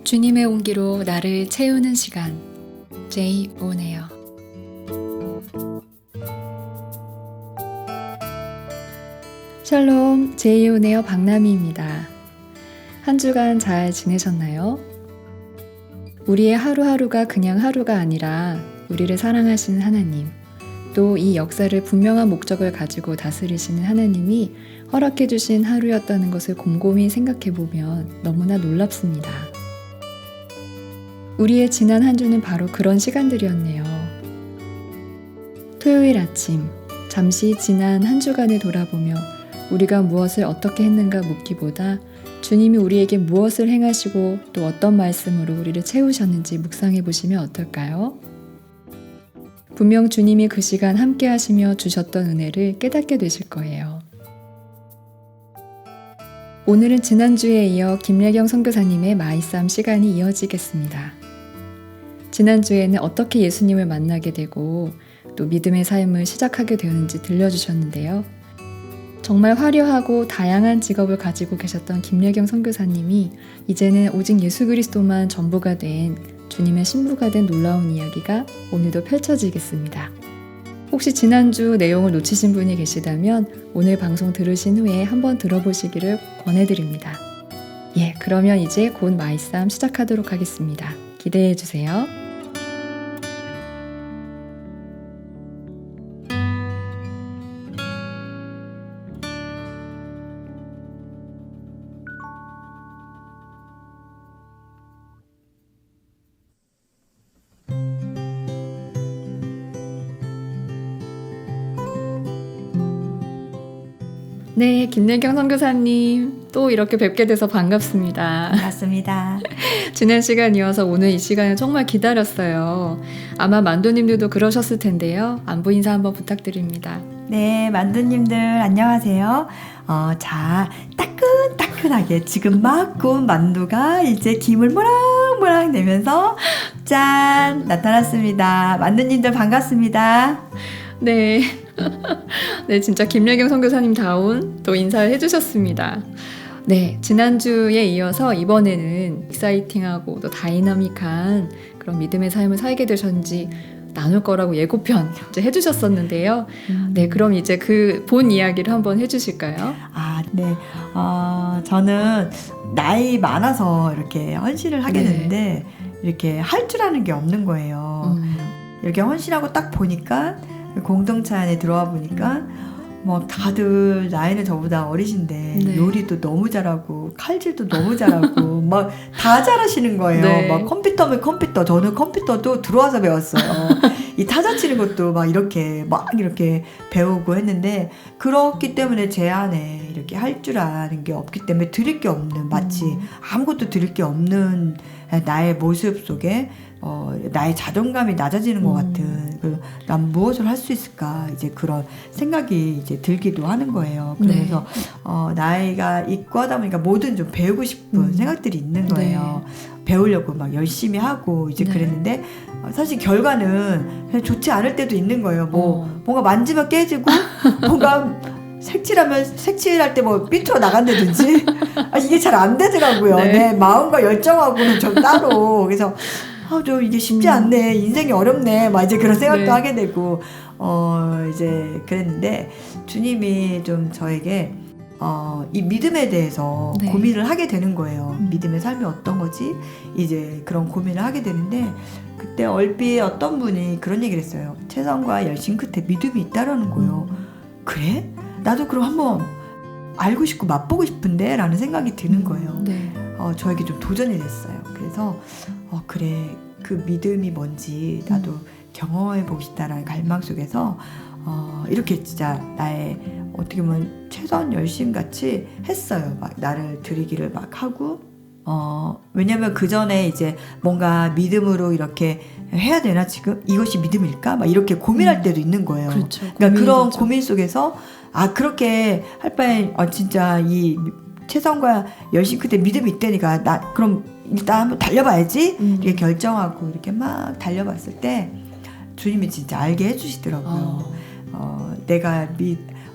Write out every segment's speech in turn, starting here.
주님의 온기로 나를 채우는 시간. 제이 오네요. 샬롬, 제이 오네요 박나미입니다. 한 주간 잘 지내셨나요? 우리의 하루하루가 그냥 하루가 아니라 우리를 사랑하시는 하나님, 또 이 역사를 분명한 목적을 가지고 다스리시는 하나님이 허락해 주신 하루였다는 것을 곰곰이 생각해 보면 너무나 놀랍습니다. 우리의 지난 한 주는 바로 그런 시간들이었네요. 토요일 아침, 잠시 지난 한 주간을 돌아보며 우리가 무엇을 어떻게 했는가 묻기보다 주님이 우리에게 무엇을 행하시고 또 어떤 말씀으로 우리를 채우셨는지 묵상해 보시면 어떨까요? 분명 주님이 그 시간 함께 하시며 주셨던 은혜를 깨닫게 되실 거예요. 오늘은 지난주에 이어 김래경 선교사님의 마이쌈 시간이 이어지겠습니다. 지난주에는 어떻게 예수님을 만나게 되고 또 믿음의 삶을 시작하게 되었는지 들려주셨는데요. 정말 화려하고 다양한 직업을 가지고 계셨던 김래경 선교사님이 이제는 오직 예수 그리스도만 전부가 된 주님의 신부가 된 놀라운 이야기가 오늘도 펼쳐지겠습니다. 혹시 지난주 내용을 놓치신 분이 계시다면 오늘 방송 들으신 후에 한번 들어보시기를 권해드립니다. 그러면 이제 곧 마이쌈 시작하도록 하겠습니다. 기대해 주세요. 네, 김래경 선교사님 또 이렇게 뵙게 돼서 반갑습니다. 반갑습니다. 지난 시간 이어서 오늘 이 시간을 정말 기다렸어요. 아마 만두님들도 그러셨을 텐데요. 안부 인사 한번 부탁드립니다. 네, 만두님들 안녕하세요. 자, 따끈따끈하게 지금 막 구운 만두가 이제 김을 모락모락 내면서 짠! 나타났습니다. 만두님들 반갑습니다. 네. 네, 진짜 김래경 선교사님다운 또 인사를 해주셨습니다. 네, 지난주에 이어서 이번에는 익사이팅하고 또 다이나믹한 그런 믿음의 삶을 살게 되셨는지 나눌 거라고 예고편 이제 해주셨었는데요. 네, 그럼 이제 그 본 이야기를 한번 해주실까요? 네. 저는 나이 많아서 이렇게 헌신을 하게 되는데 이렇게 할 줄 아는 게 없는 거예요. 이렇게 헌신하고 딱 보니까 공동체 안에 들어와 보니까 뭐 다들 나이는 저보다 어리신데 요리도 너무 잘하고 칼질도 너무 잘하고 막 다 잘하시는 거예요. 네. 막 컴퓨터면 컴퓨터, 저는 컴퓨터도 들어와서 배웠어요. 이 타자 치는 것도 막 이렇게 배우고 했는데, 그렇기 때문에 제 안에 이렇게 할 줄 아는 게 없기 때문에 드릴 게 없는, 마치 아무것도 드릴 게 없는 나의 모습 속에 나의 자존감이 낮아지는 것 같은, 난 무엇을 할 수 있을까, 이제 그런 생각이 이제 들기도 하는 거예요. 그래서 나이가 있고 하다 보니까 뭐든 좀 배우고 싶은 생각들이 있는 거예요. 배우려고 막 열심히 하고 이제 그랬는데 사실 결과는 그냥 좋지 않을 때도 있는 거예요. 뭔가 만지면 깨지고 뭔가 색칠할 때 뭐 삐뚤어 나간다든지 이게 잘 안 되더라고요. 내 마음과 열정하고는 좀 따로. 그래서 좀 이게 쉽지 않네, 인생이 어렵네, 막 이제 그런 생각도 하게 되고 이제 그랬는데, 주님이 좀 저에게 이 믿음에 대해서 고민을 하게 되는 거예요. 믿음의 삶이 어떤 거지? 이제 그런 고민을 하게 되는데, 그때 얼핏 어떤 분이 그런 얘기를 했어요. 최선과 열심 끝에 믿음이 있다라는 거예요. 그래? 나도 그럼 한번 알고 싶고 맛보고 싶은데 라는 생각이 드는 거예요. 저에게 좀 도전이 됐어요. 그래서 그래, 그 믿음이 뭔지 나도 경험해 보고 싶다라는 갈망 속에서 이렇게 진짜 나의 어떻게 보면 최선 열심 같이 했어요. 막 나를 드리기를 막 하고, 왜냐면 그 전에 이제 뭔가 믿음으로 이렇게 해야 되나, 지금 이것이 믿음일까, 막 이렇게 고민할 때도 있는 거예요. 그렇죠. 그러니까 그런 고민 속에서 그렇게 할 바에 진짜 이 최선과 열심 끝에 믿음이 있다니까 나 그럼 일단 한번 달려봐야지 이렇게 결정하고 이렇게 막 달려봤을 때 주님이 진짜 알게 해주시더라고요. 내가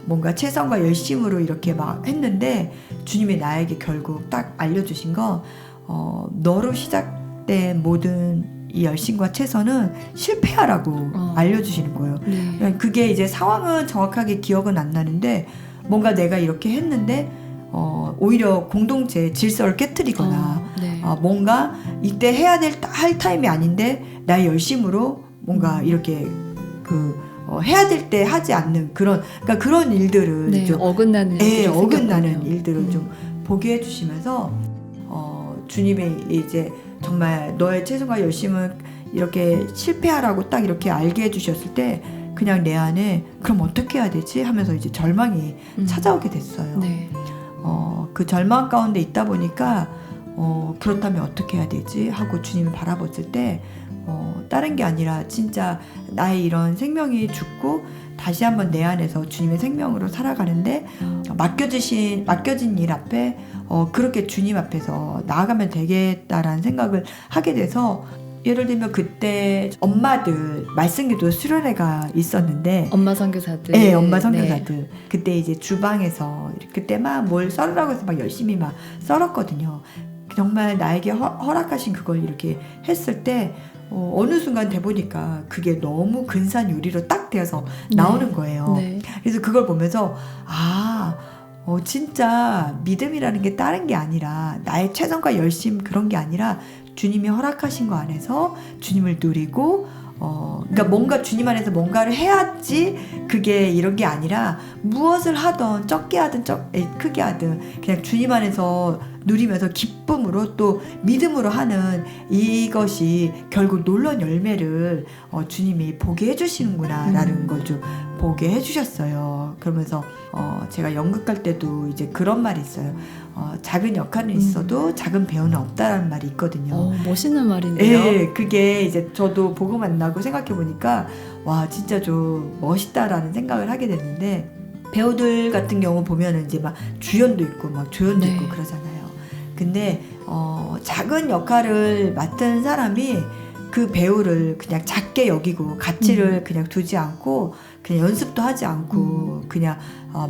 뭔가 최선과 열심으로 이렇게 막 했는데 주님이 나에게 결국 딱 알려주신 거, 너로 시작된 모든 이 열심과 최선은 실패하라고 알려주시는 거예요. 네. 그게 이제 상황은 정확하게 기억은 안 나는데 뭔가 내가 이렇게 했는데 오히려 공동체 질서를 깨트리거나 네. 뭔가 이때 해야 할 타임이 아닌데 나의 열심으로 뭔가 이렇게 해야 될 때 하지 않는 그러니까 그런 일들을 네, 좀 어긋나는 일들이 어긋나는 생겼군요. 일들을 좀 보게 해주시면서 주님의 이제 정말 너의 최선과 열심은 이렇게 실패하라고 딱 이렇게 알게 해주셨을 때 그냥 내 안에 그럼 어떻게 해야 되지 하면서 이제 절망이 찾아오게 됐어요. 네. 그 절망 가운데 있다 보니까 그렇다면 어떻게 해야 되지 하고 주님을 바라봤을 때 다른 게 아니라 진짜 나의 이런 생명이 죽고 다시 한번 내 안에서 주님의 생명으로 살아가는데 맡겨진 일 앞에 그렇게 주님 앞에서 나아가면 되겠다라는 생각을 하게 돼서 예를 들면 그때 엄마들 말씀기도 수련회가 있었는데 엄마 선교사들. 네, 엄마 선교사들. 네. 그때 이제 주방에서 그때 막 뭘 썰으라고 해서 막 열심히 막 썰었거든요. 정말 나에게 허락하신 그걸 이렇게 했을 때 어느 순간 돼보니까 그게 너무 근사한 요리로 딱 되어서 나오는 거예요. 네. 그래서 그걸 보면서 진짜 믿음이라는 게 다른 게 아니라 나의 최선과 열심 그런 게 아니라 주님이 허락하신 거 안에서 주님을 누리고 그러니까 뭔가 주님 안에서 뭔가를 해야지 그게 이런 게 아니라 무엇을 하던 적게 하든 크게 하든 그냥 주님 안에서 누리면서 기쁨으로 또 믿음으로 하는 이것이 결국 놀라운 열매를 주님이 보게 해주시는구나 라는 걸 좀 보게 해주셨어요. 그러면서 제가 연극 갈 때도 이제 그런 말이 있어요. 작은 역할은 있어도 작은 배우는 없다라는 말이 있거든요. 멋있는 말인데요. 네, 그게 이제 저도 보고 만나고 생각해 보니까 와 진짜 좀 멋있다라는 생각을 하게 됐는데 배우들 같은 경우 보면은 이제 막 주연도 있고 막 조연도 네. 있고 그러잖아요. 근데 작은 역할을 맡은 사람이 그 배우를 그냥 작게 여기고 가치를 그냥 두지 않고 그냥 연습도 하지 않고 그냥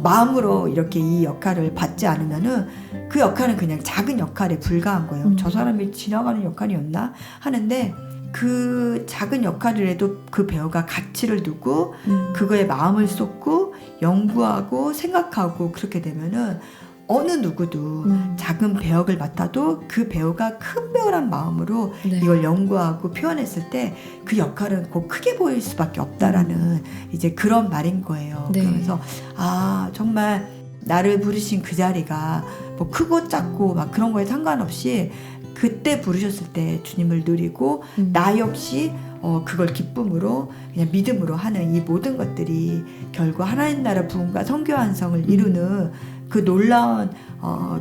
마음으로 이렇게 이 역할을 받지 않으면은 그 역할은 그냥 작은 역할에 불과한 거예요. 저 사람이 지나가는 역할이었나 하는데 그 작은 역할을 해도 그 배우가 가치를 두고 그거에 마음을 쏟고 연구하고 생각하고 그렇게 되면은 어느 누구도 작은 배역을 맡아도 그 배우가 큰 배우란 마음으로 네. 이걸 연구하고 표현했을 때 그 역할은 꼭 크게 보일 수밖에 없다라는 이제 그런 말인 거예요. 네. 그러면서 정말 나를 부르신 그 자리가 뭐 크고 작고 막 그런 거에 상관없이 그때 부르셨을 때 주님을 누리고 나 역시 그걸 기쁨으로 그냥 믿음으로 하는 이 모든 것들이 결국 하나님 나라 부흥과 선교 완성을 이루는 그 놀라운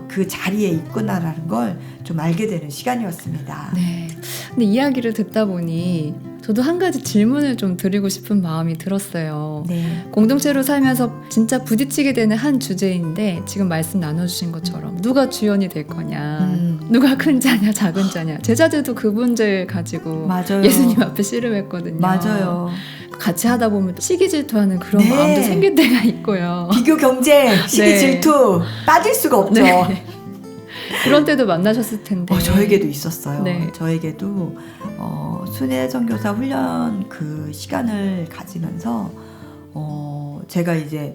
그 자리에 있구나라는 걸 좀 알게 되는 시간이었습니다. 네. 근데 이야기를 듣다 보니 저도 한 가지 질문을 좀 드리고 싶은 마음이 들었어요. 네. 공동체로 살면서 진짜 부딪히게 되는 한 주제인데 지금 말씀 나눠주신 것처럼 누가 주연이 될 거냐, 누가 큰 자냐 작은 자냐. 제자들도 그 문제를 가지고 맞아요. 예수님 앞에 씨름했거든요. 맞아요. 같이 하다 보면 시기 질투하는 그런 네. 마음도 생길 때가 있고요. 비교 경쟁, 시기 네. 질투 빠질 수가 없죠. 네. 그런 때도 만나셨을 텐데. 저에게도 있었어요. 네. 저에게도 순회 선교사 훈련 그 시간을 가지면서 제가 이제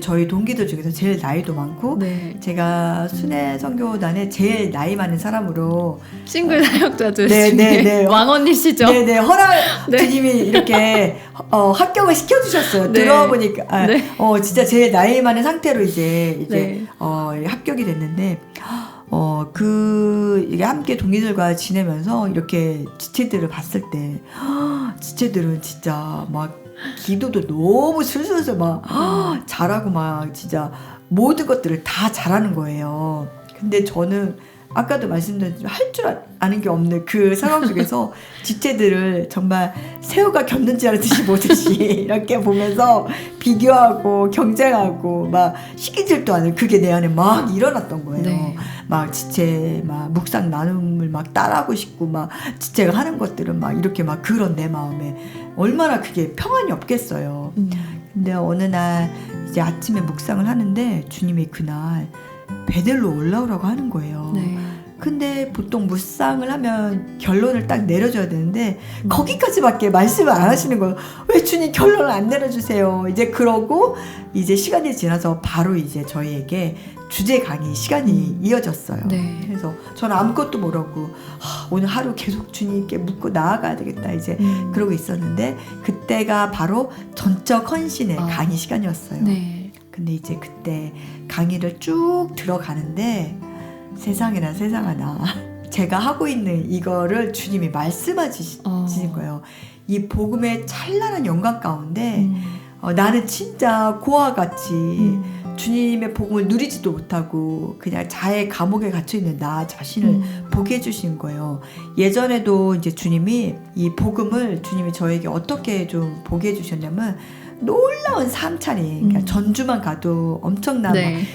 저희 동기들 중에서 제일 나이도 많고 네. 제가 순회 선교단에 제일 나이 많은 사람으로 싱글 사역자들 네, 중에 네, 네. 왕언니시죠? 네네 허락 네. 주님이 이렇게 합격을 시켜주셨어요. 네. 들어보니까 네. 진짜 제일 나이 많은 상태로 이제 네. 합격이 됐는데 이게 함께 동기들과 지내면서 이렇게 지체들을 봤을 때 지체들은 진짜 막 기도도 너무 술술술 막 잘하고 막 진짜 모든 것들을 다 잘하는 거예요. 근데 저는 아까도 말씀드렸지만 할 줄 아는 게 없는 그 상황 속에서 지체들을 정말 새우가 겼는지 알듯이 보듯이 이렇게 보면서 비교하고 경쟁하고 막 시기질도 하는 그게 내 안에 막 일어났던 거예요. 네. 막 지체 막 묵상 나눔을 막 따라하고 싶고 막 지체가 하는 것들은 막 이렇게 막 그런 내 마음에 얼마나 그게 평안이 없겠어요. 근데 어느 날 이제 아침에 묵상을 하는데 주님이 그날 베델로 올라오라고 하는 거예요. 네. 근데 보통 묵상을 하면 결론을 딱 내려줘야 되는데 거기까지밖에 말씀을 안 하시는 거예요. 왜 주님 결론을 안 내려주세요? 이제 그러고 이제 시간이 지나서 바로 이제 저희에게 주제 강의 시간이 이어졌어요. 네. 그래서 저는 아무것도 모르고 오늘 하루 계속 주님께 묻고 나아가야 되겠다 이제 그러고 있었는데 그때가 바로 전적 헌신의 강의 시간이었어요. 네. 근데 이제 그때 강의를 쭉 들어가는데 세상에나 세상에나 제가 하고 있는 이거를 주님이 말씀하시는 거예요. 이 복음의 찬란한 영광 가운데 나는 진짜 고아와 같이 주님의 복음을 누리지도 못하고 그냥 자의 감옥에 갇혀있는 나 자신을 보게 해주신 거예요. 예전에도 이제 주님이 이 복음을 주님이 저에게 어떻게 좀 보게 해주셨냐면 놀라운 삼찬이 그러니까 전주만 가도 엄청난 네.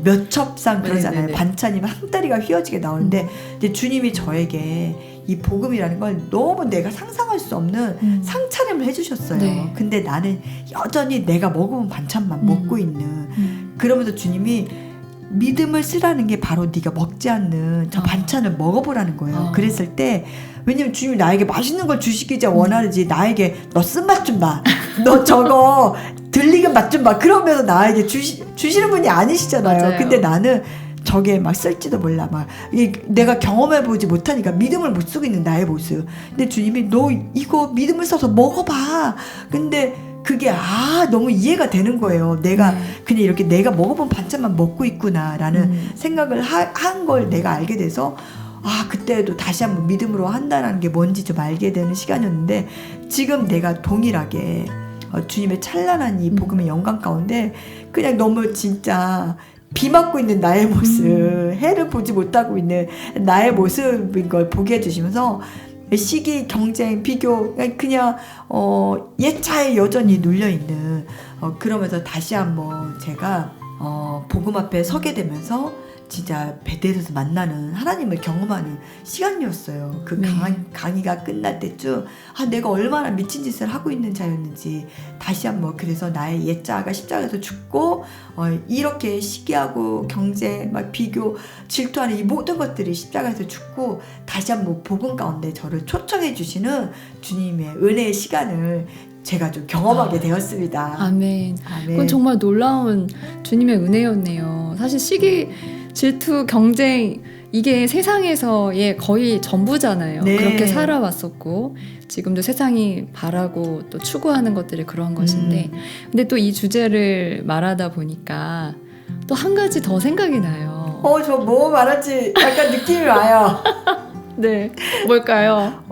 몇 첩상 그러잖아요. 네네네. 반찬이 한 다리가 휘어지게 나오는데 이제 주님이 저에게 이 복음이라는 걸 너무 내가 상상할 수 없는 상차림을 해주셨어요. 네. 근데 나는 여전히 내가 먹어본 반찬만 먹고 있는 그러면서 주님이 믿음을 쓰라는 게 바로 네가 먹지 않는 저 반찬을 먹어보라는 거예요. 그랬을 때 왜냐면 주님이 나에게 맛있는 걸 주시기자 원하는지 나에게 너 쓴맛 좀 봐. 너 저거 들리는 맛 좀 봐. 그러면서 나에게 주시는 분이 아니시잖아요. 맞아요. 근데 나는 저게 막 쓸지도 몰라. 막 내가 경험해보지 못하니까 믿음을 못 쓰고 있는 나의 모습. 근데 주님이 너 이거 믿음을 써서 먹어봐. 근데 그게 너무 이해가 되는 거예요. 내가 그냥 이렇게 내가 먹어본 반찬만 먹고 있구나라는 생각을 한 걸 내가 알게 돼서 그때도 다시 한번 믿음으로 한다는 게 뭔지 좀 알게 되는 시간이었는데 지금 내가 동일하게 주님의 찬란한 이 복음의 영광 가운데 그냥 너무 진짜 비 맞고 있는 나의 모습, 해를 보지 못하고 있는 나의 모습인 걸 보게 해주시면서 시기, 경쟁, 비교 그냥 옛차에 여전히 눌려있는 그러면서 다시 한번 제가 복음 앞에 서게 되면서 진짜 베델에서 만나는 하나님을 경험하는 시간이었어요. 그 강의가 끝날 때쯤 내가 얼마나 미친 짓을 하고 있는 자였는지 다시 한번 그래서 나의 옛자가 십자가에서 죽고 이렇게 시기하고 경쟁, 막 비교, 질투하는 이 모든 것들이 십자가에서 죽고 다시 한번 복음 가운데 저를 초청해 주시는 주님의 은혜의 시간을 제가 좀 경험하게 되었습니다. 아멘. 그건 정말 놀라운 주님의 은혜였네요. 사실 시기, 질투, 경쟁 이게 세상에서의 거의 전부잖아요. 네. 그렇게 살아왔었고 지금도 세상이 바라고 또 추구하는 것들이 그런 것인데 근데 또 이 주제를 말하다 보니까 또 한 가지 더 생각이 나요. 저 뭐 말할지 약간 느낌이 와요. 네. 뭘까요?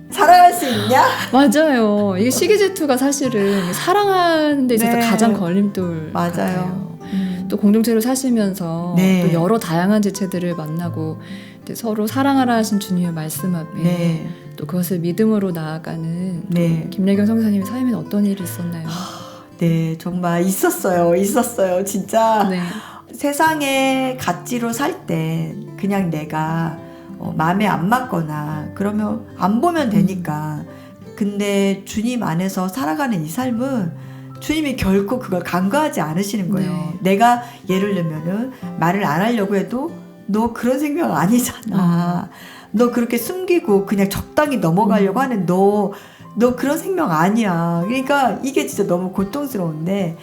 사랑할 수 있냐? 맞아요. 이게 시기 질투가 사실은 사랑하는 데 있어서 네. 가장 걸림돌 맞아요. 같아요. 또 공동체로 사시면서 네. 또 여러 다양한 지체들을 만나고 서로 사랑하라 하신 주님의 말씀 앞에 또 그것을 믿음으로 나아가는 또 김래경 선교사님의 삶에는 어떤 일이 있었나요? 네, 정말 있었어요. 진짜 네. 세상에 가치로 살 때 그냥 내가 마음에 안 맞거나 그러면 안 보면 되니까 근데 주님 안에서 살아가는 이 삶은 주님이 결코 그걸 간과하지 않으시는 거예요. 내가 예를 들면은 말을 안 하려고 해도 너 그런 생명 아니잖아. 너 그렇게 숨기고 그냥 적당히 넘어가려고 하는 너 그런 생명 아니야. 그러니까 이게 진짜 너무 고통스러운데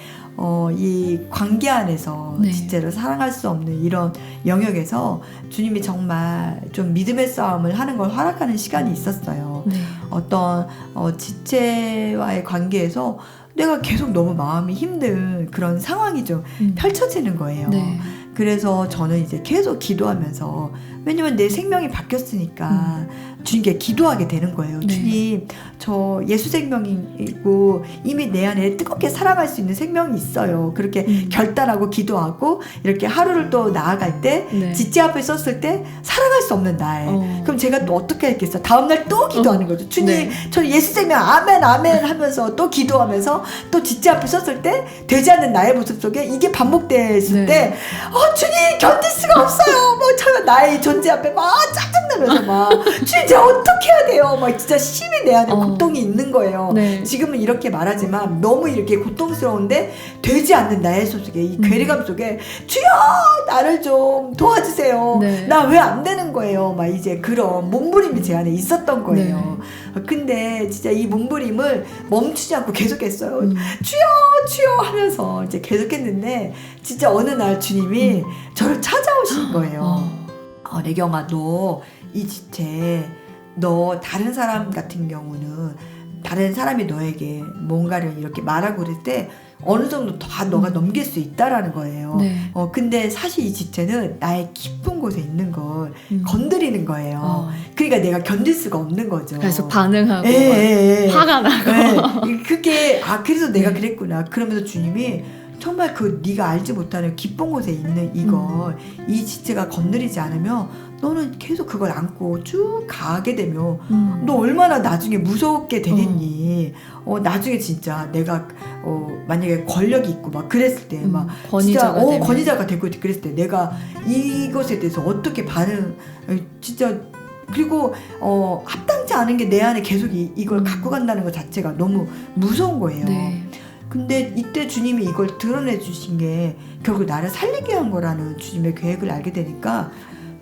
이 관계 안에서 진짜로 사랑할 수 없는 이런 영역에서 주님이 정말 좀 믿음의 싸움을 하는 걸 허락하는 시간이 있었어요. 어떤 지체와의 관계에서 내가 계속 너무 마음이 힘든 그런 상황이 좀 펼쳐지는 거예요. 그래서 저는 이제 계속 기도하면서 왜냐면 내 생명이 바뀌었으니까 주님께 기도하게 되는 거예요. 주님, 저 예수 생명이고 이미 내 안에 뜨겁게 살아갈 수 있는 생명이 있어요. 그렇게 결단하고 기도하고 이렇게 하루를 또 나아갈 때 지체 앞에 섰을 때 살아갈 수 없는 나에 그럼 제가 또 어떻게 했겠어? 다음날 또 기도하는 거죠. 주님, 저 예수 생명 아멘 아멘 하면서 또 기도하면서 또 지체 앞에 섰을 때 되지 않는 나의 모습 속에 이게 반복됐을 때 주님 견딜 수가 없어요. 뭐 나의 존재 앞에 막 짜증나면서 막 주님 이제 어떻게 해야 돼요? 막 진짜 심히 내 안에 고통이 있는 거예요. 네. 지금은 이렇게 말하지만 너무 이렇게 고통스러운데 되지 않는 나의 속에 이 괴리감 속에 주여 나를 좀 도와주세요. 네. 나 왜 안 되는 거예요? 막 이제 그런 몸부림이 제 안에 있었던 거예요. 근데 진짜 이 몸부림을 멈추지 않고 계속했어요. 주여 하면서 이제 계속했는데 진짜 어느 날 주님이 저를 찾아오신 거예요. 내경아, 너 이 지체, 너 다른 사람 같은 경우는 다른 사람이 너에게 뭔가를 이렇게 말하고 그럴 때 어느 정도 다 너가 넘길 수 있다라는 거예요. 네. 근데 사실 이 지체는 나의 깊은 곳에 있는 걸 건드리는 거예요. 그러니까 내가 견딜 수가 없는 거죠. 그래서 반응하고 화가 나고. 그게 그래서 내가 그랬구나. 그러면서 주님이 정말 그 네가 알지 못하는 깊은 곳에 있는 이걸 이 지체가 건드리지 않으면 너는 계속 그걸 안고 쭉 가게 되면 너 얼마나 나중에 무섭게 되겠니. 나중에 진짜 내가 만약에 권력이 있고 막 그랬을 때 막 권위자가 진짜 권위자가 되고 그랬을 때 내가 이것에 대해서 어떻게 진짜 그리고 합당치 않은 게 내 안에 계속 이걸 갖고 간다는 것 자체가 너무 무서운 거예요. 네. 근데 이때 주님이 이걸 드러내 주신 게 결국 나를 살리게 한 거라는 주님의 계획을 알게 되니까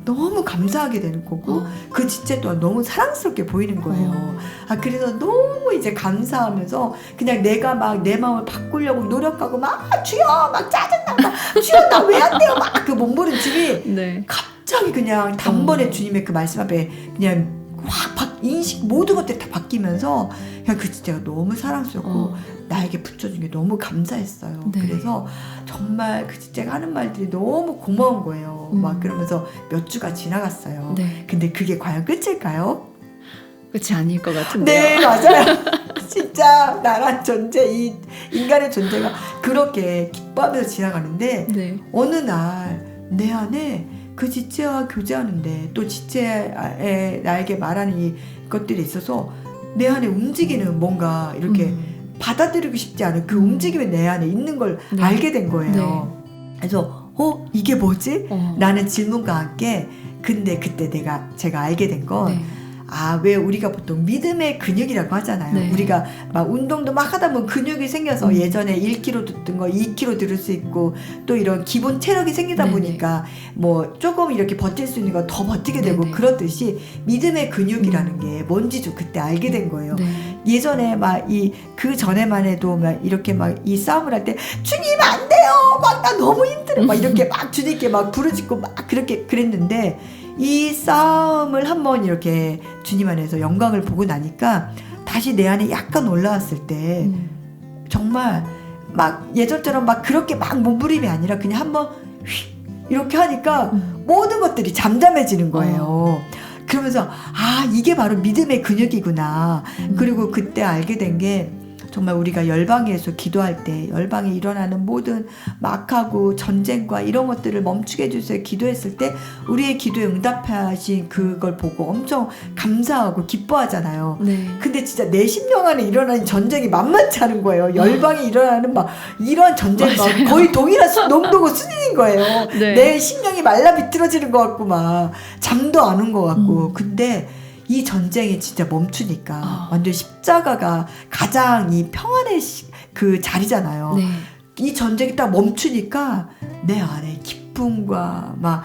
너무 감사하게 되는 거고 그 지체 또한 너무 사랑스럽게 보이는 거예요. 그래서 너무 이제 감사하면서 그냥 내가 막 내 마음을 바꾸려고 노력하고 막 주여 막 짜증나 막 주여 나 왜 안 돼요 막 그 몸부림치기 네. 갑자기 그냥 단번에 주님의 그 말씀 앞에 그냥 인식 모든 것들이 다 바뀌면서 그냥 그 지체가 너무 사랑스럽고 나에게 붙여준 게 너무 감사했어요. 네. 그래서 정말 그 지체가 하는 말들이 너무 고마운 거예요. 막 그러면서 몇 주가 지나갔어요. 네. 근데 그게 과연 끝일까요? 끝이 아닐 것 같은데요. 네, 맞아요. 진짜 나란 존재, 이 인간의 존재가 그렇게 기뻐하면서 지나가는데 네. 어느 날 내 안에 그 지체와 교제하는데 또 지체에 나에게 말하는 이 것들이 있어서 내 안에 움직이는 뭔가 이렇게 받아들이고 싶지 않은 그 움직임이 내 안에 있는 걸 알게 된 거예요. 그래서 이게 뭐지? 라는 질문과 함께 근데 그때 제가 알게 된 건 왜 우리가 보통 믿음의 근육이라고 하잖아요. 네. 우리가 막 운동도 막 하다 보면 근육이 생겨서 예전에 1kg 듣던 거 2kg 들을 수 있고 또 이런 기본 체력이 생기다 네네. 보니까 뭐 조금 이렇게 버틸 수 있는 거 더 버티게 되고 네네. 그렇듯이 믿음의 근육이라는 게 뭔지 좀 그때 알게 된 거예요. 네. 예전에 막 그 전에만 해도 막 이렇게 막 이 싸움을 할 때 주님 안 돼요 막 나 너무 힘들어 막 이렇게 막 주님께 막 부르짖고 막 그렇게 그랬는데 이 싸움을 한번 이렇게 주님 안에서 영광을 보고 나니까 다시 내 안에 약간 올라왔을 때 정말 막 예전처럼 막 그렇게 막 몸부림이 아니라 그냥 한번 휙 이렇게 하니까 모든 것들이 잠잠해지는 거예요. 그러면서 이게 바로 믿음의 근육이구나. 그리고 그때 알게 된 게 정말 우리가 열방에서 기도할 때 열방에 일어나는 모든 막하고 전쟁과 이런 것들을 멈추게 해주세요 기도했을 때 우리의 기도에 응답하신 그걸 보고 엄청 감사하고 기뻐하잖아요. 네. 근데 진짜 내 심령 안에 일어나는 전쟁이 만만치 않은 거예요. 열방에 일어나는 막 이런 전쟁과 거의 동일한 농도고 수준인 거예요. 네. 내 심령이 말라 비틀어지는 것 같고 막 잠도 안 온 것 같고 근데 이 전쟁이 진짜 멈추니까 완전 십자가가 가장 이 평안의 그 자리잖아요. 네. 이 전쟁이 딱 멈추니까 내 안에 기쁨과 막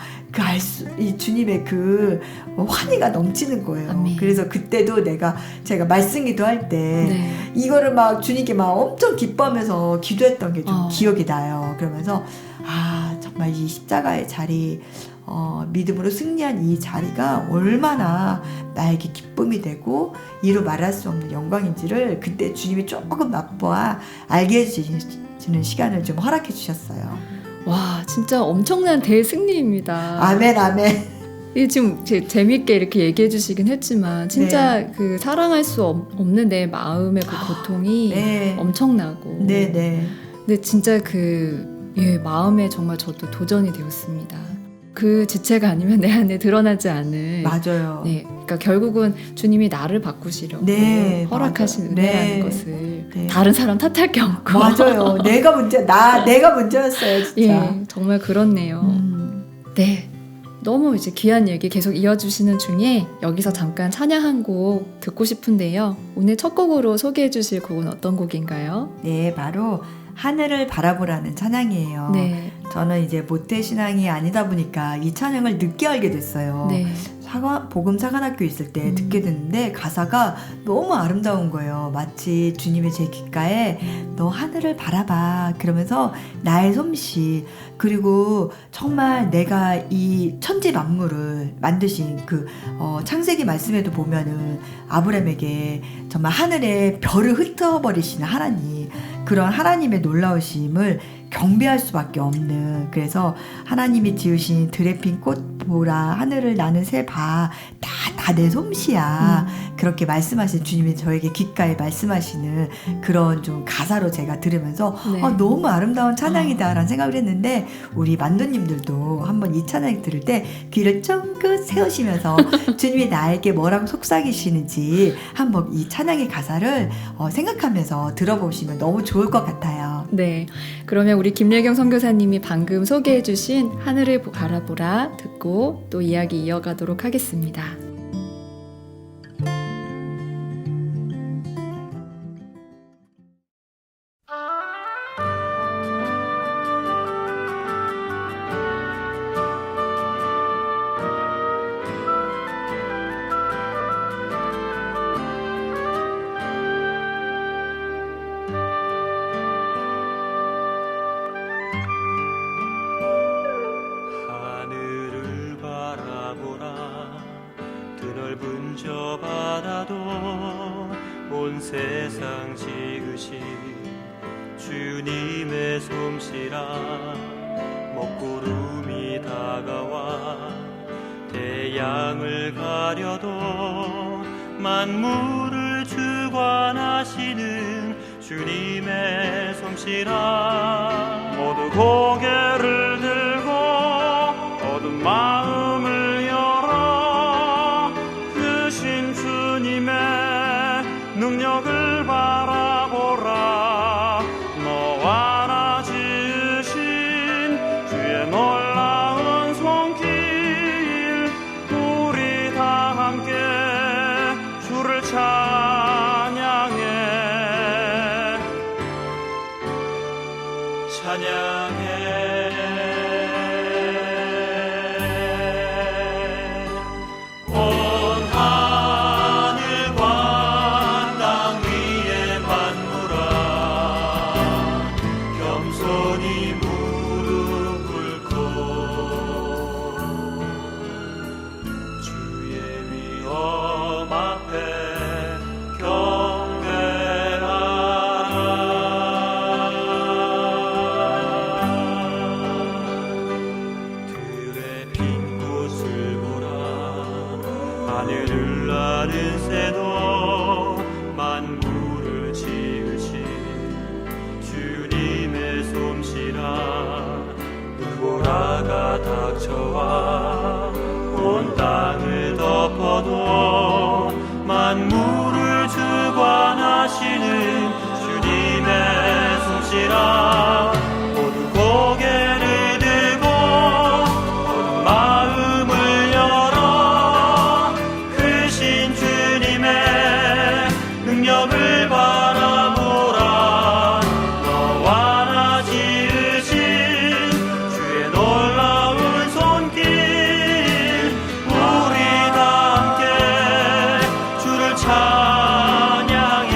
이 주님의 그 환희가 넘치는 거예요. 아멘. 그래서 그때도 제가 말씀기도 할 때 이거를 막 주님께 막 엄청 기뻐하면서 기도했던 게 좀 기억이 나요. 그러면서 정말 이 십자가의 자리 믿음으로 승리한 이 자리가 얼마나 나에게 기쁨이 되고 이루 말할 수 없는 영광인지를 그때 주님이 조금 맛보아 알게 해주시는 시간을 좀 허락해 주셨어요. 와, 진짜 엄청난 대승리입니다. 아멘, 아멘. 이게 지금 재밌게 이렇게 얘기해 주시긴 했지만 진짜 그 사랑할 수 없는 내 마음의 그 고통이 엄청나고 네. 근데 진짜 마음에 정말 저도 도전이 되었습니다. 그 지체가 아니면 내 안에 드러나지 않은 맞아요. 네, 그러니까 결국은 주님이 나를 바꾸시려고 허락하신 은혜라는 것을 다른 사람 탓할 게 없고 맞아요. 내가 문제였어요, 진짜. 정말 그렇네요. 네, 너무 이제 귀한 얘기 계속 이어주시는 중에 여기서 잠깐 찬양 한 곡 듣고 싶은데요. 오늘 첫 곡으로 소개해 주실 곡은 어떤 곡인가요? 네, 바로 하늘을 바라보라는 찬양이에요. 네. 저는 이제 모태신앙이 아니다 보니까 이 찬양을 늦게 알게 됐어요. 네. 복음 사관학교 있을 때 듣게 됐는데 가사가 너무 아름다운 거예요. 마치 주님의 제 귓가에 너 하늘을 바라봐 그러면서 나의 솜씨 그리고 정말 내가 이 천지 만물을 만드신 그 창세기 말씀에도 보면은 아브라함에게 정말 하늘에 별을 흩어버리시는 하나님 그런 하나님의 놀라우심을 경배할 수밖에 없는 그래서 하나님이 지으신 들에 핀 꽃 보라 하늘을 나는 새 봐 다 내 솜씨야 그렇게 말씀하신 주님이 저에게 귓가에 말씀하시는 그런 좀 가사로 제가 들으면서 네. 너무 아름다운 찬양이다라는 생각을 했는데 우리 만두님들도 한번 이 찬양 들을 때 귀를 쫑긋 세우시면서 주님이 나에게 뭐라고 속삭이시는지 한번 이 찬양의 가사를 생각하면서 들어보시면 너무 좋을 것 같아요. 네. 그러면 우리 김예경 선교사님이 방금 소개해 주신 하늘을 바라보라 듣고 또 이야기 이어가도록 하겠습니다. 하늘을 바라보라 드넓은 저 바다도 온 세상 지으신 주님의 솜씨라 먹구름이 다가와 태양을 가려도 만물을 주관하시는 주님의 솜씨라 모두 고개를 들고 어두운 마음을 열어 크신 주님의 능력을 바라보라 너와 나 지으신 주의 놀라운 손길 우리 다 함께 주를 찬양해 온 하늘과 땅 위의 만물아 겸손히 무릎 꿇고 주의 위엄 앞에 하늘을 나는 새도 만물을 지으신 주님의 솜씨라 눈보라가 닥쳐와 온 땅을 덮어도 만물을 주관하시는 주님의 솜씨라 모두 고개를 들고 온 마음을 열어 크신 주님의 능력을 바라보라 너와 나 지으신 주의 놀라운 손길 우리 다 함께 주를 찬양해